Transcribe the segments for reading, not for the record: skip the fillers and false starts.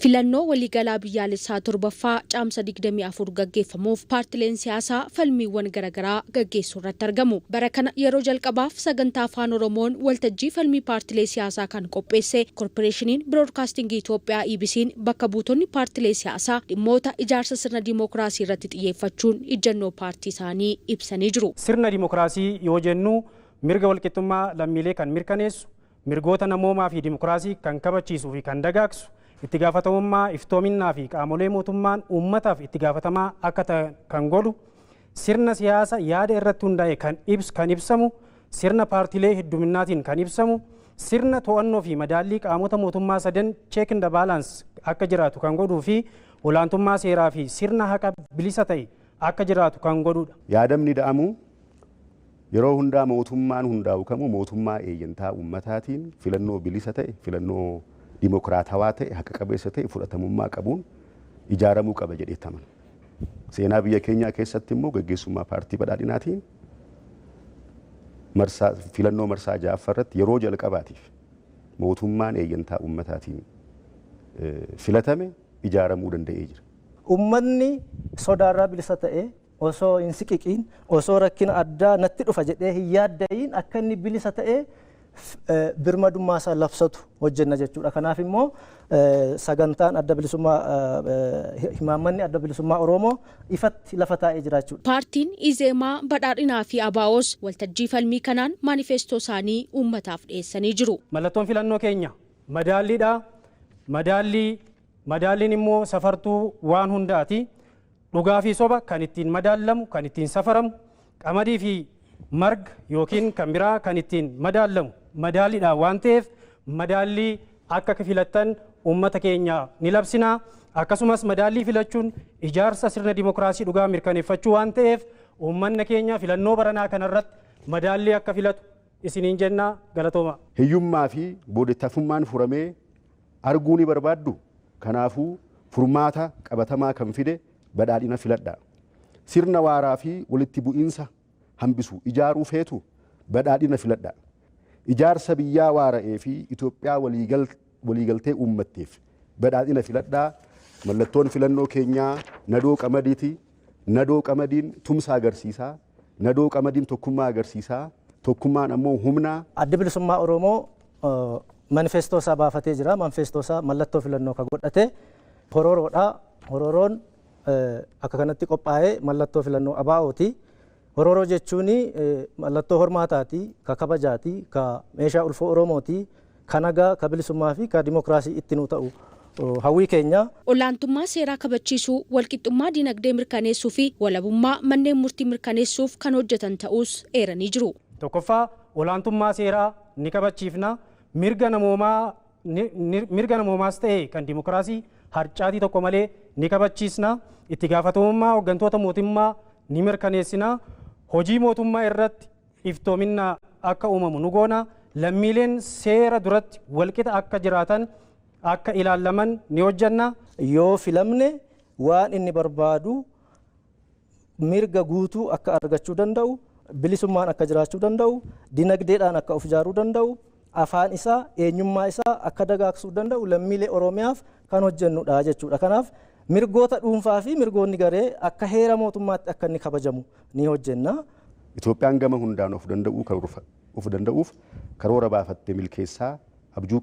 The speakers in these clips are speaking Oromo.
Filannoo waliigalaa biyyaalessaa torbaffaa caamsa 24 gaggeeffamuuf paartileen siyaasaa falmiiwwan garaagaraa gaggeessuu irratti argamu. Bara kana yeroo jalqabaaf sagantaa afaan Oromoon waltajjii falmii paartilee siyaasaa kan qopheesse Korporeeshiniin Biroodkaastingii Itoophiyaa EBC'n bakka buutonni paartilee siyaasaa dhimmoota ijaarsa sirna dimookiraasii irratti xiyyeeffachuun ijannoo paartii isaanii ibsanii jiru. Sirna dimookiraasii yoo jennu mirga walqixxummaa lammiilee kan mirkaneessu, mirgoota namoomaa fi dimookiraasii kan kabachiisuu fi kan dagaagsu, itti gaafatamummaa iftoominaa fi qaamolee mootummaan uummataaf itti gaafatamaa akka kan godhu, sirna siyaasa yaada irratti hundaa'e kan ibsamu, sirna paartilee hedduminaatiin kan ibsamu, sirna to'annoo fi madaallii qaamota mootummaa sadan check and balance akka jiraatu kan godhuu fi olaantummaa seeraa fi sirna haqa bilisa ta'e akka jiraatu kan godhudha. Yaadamni da'amu yeroo hundaa mootummaan hundaa'u kamuu mootummaa eeyyantaa uummataatiin filannoo bilisa ta'e, filannoo dimookiraatawaa ta'e, haqa qabeessa ta'e, fudhatamummaa qabuun ijaaramuu qaba jedheetaman. Seenaa biyya keenyaa keessatti immoo gaggeessummaa paartii badhaadhinaatiin filannoo marsaa 6ffaa irratti yeroo jalqabaatiif mootummaan eeyyantaa uummataatiin filatame ijaaramuu danda'ee jira. Uummanni sodaarraa bilisa ta'e osoo hin siqiqiin, osoo rakkina addaa natti dhufa jedhee hin yaadda'iin akka inni bilisa ta'e birmadummaa isaa labsatu hojjenna jechuudha. Kanaaf immoo sagantaan adda bilisummaa himaammanni adda bilisummaa Oromoo ifatti lafa taa'ee jira jechuudha. Paartiin Izeemaa, Badhaadhinaa fi Abaa'oos waltajjii falmii kanaan maanifeestoo isaanii uummataaf dhiyeessanii jiru. Mallattoon filannoo keenya madaalliidha. Madaalliin immoo safartuu waan hundaati. Dhugaa fi soba kan ittiin madaalamu, kan ittiin safaramu, qamadii fi marga yookiin kan biraa kan ittiin madaalamu madaalliidha waan ta'eef madaallii akka filattan uummata keenya ni labsina. Akkasumas madaallii filachuun ijaarsa sirna dimookiraasii dhugaa mirkaneeffachuu waan ta'eef uummanni keenya filannoo baranaa kanarratti madaallii akka filatu isiniin jenna. Galatooma. Hiyyummaa fi boodettafummaan furamee arguu ni barbaaddu. Kanaafuu furmaata qabatamaa kan fide badhaadhina filadhaa. Sirna waaraa fi walitti bu'iinsa hambisu ijaaruu feetu badhaadhina filadhaa. Ijaarsa biyyaa waara'ee fi Itoophiyaa waliigaltee uummatteef badhaadhina filadhaa. Mallattoon filannoo keenyaa nadoo qamadiiti. Nadoo qamadiin tumsa agarsiisaa. Nadoo qamadiin tokkummaa agarsiisaa. Tokkummaan ammoo humnaa. Adda bilisummaa Oromoo manifeestoo isaa baafatee jira. Manifeestoo isaa mallattoo filannoo kan godhate horooroodha. Horooroon akka kanatti qophaa'ee mallattoo filannoo ABO'ti. Horooroo jechuun mallattoo hormaataati, ka kabajaati, ka meeshaa ulfoo Oromooti, ka nagaa, ka bilisummaa fi ka dimookiraasii itti nuu ta'u hawwii keenya. Olaantummaa seeraa kabachiisuu, walqixxummaa dinagdee mirkaneessuu fi walabummaa manneen murtii mirkaneessuuf kan hojjetan ta'us eeranii jiru. Tokkoffaa olaantummaa seeraa ni kabachiifna. Mirga namoomaas ta'e kan dimookiraasii harcaatii tokko malee ni kabachiisna. Itti gaafatamummaa hooggantoota mootummaa ni mirkaneessina. Hojii mootummaa irratti iftoominaa akka uumamu nu goona. Lammiileen seera duratti walqixa akka jiraatan akka ilaalaman ni hojjenna. Yoo filamne waan inni barbaadu mirga guutuu akka argachuu danda'u, bilisummaan akka jiraachuu danda'u, dinagdeedhaan akka of ijaaruu danda'u, afaan isaa, eenyummaa isaa akka dagaagsuu danda'u lammiilee Oromiyaaf kan hojjennudha jechuudha. Kanaaf mirgoota dhuunfaa fi mirgoonni garee akka heera mootummaatti akka inni kabajamu ni hojjenna. Itoophiyaan gama hundaan of danda'uuf karoora baafattee milkeessaa abjuun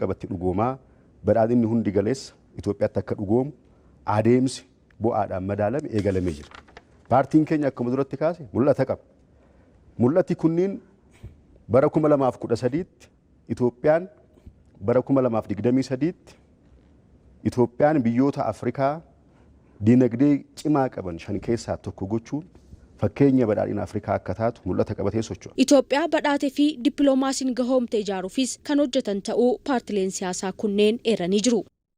qabatte dhugoomaa badhaadhinni hundi galeessa Itoophiyaatti akka dhugoomu adeemsi bu'aadhaan madaalame eegalamee jira. Paartiin keenya akkuma duratti kaase mul'ata qaba. Mul'ati kunniin bara 2013tti Itoophiyaan bara 2023tti Itoophiyaan biyyoota Afrikaa dinagdee cimaa qaban 5 keessaa tokko gochuun fakkeenya badhaadhina Afrikaa akka taatu mul'ata qabatee socho'a. Itoophiyaa badhaatee fi dippiloomaasiin gahoomte ijaaruufis kan hojjetan ta'uu paartileen siyaasaa kunneen eeranii jiru.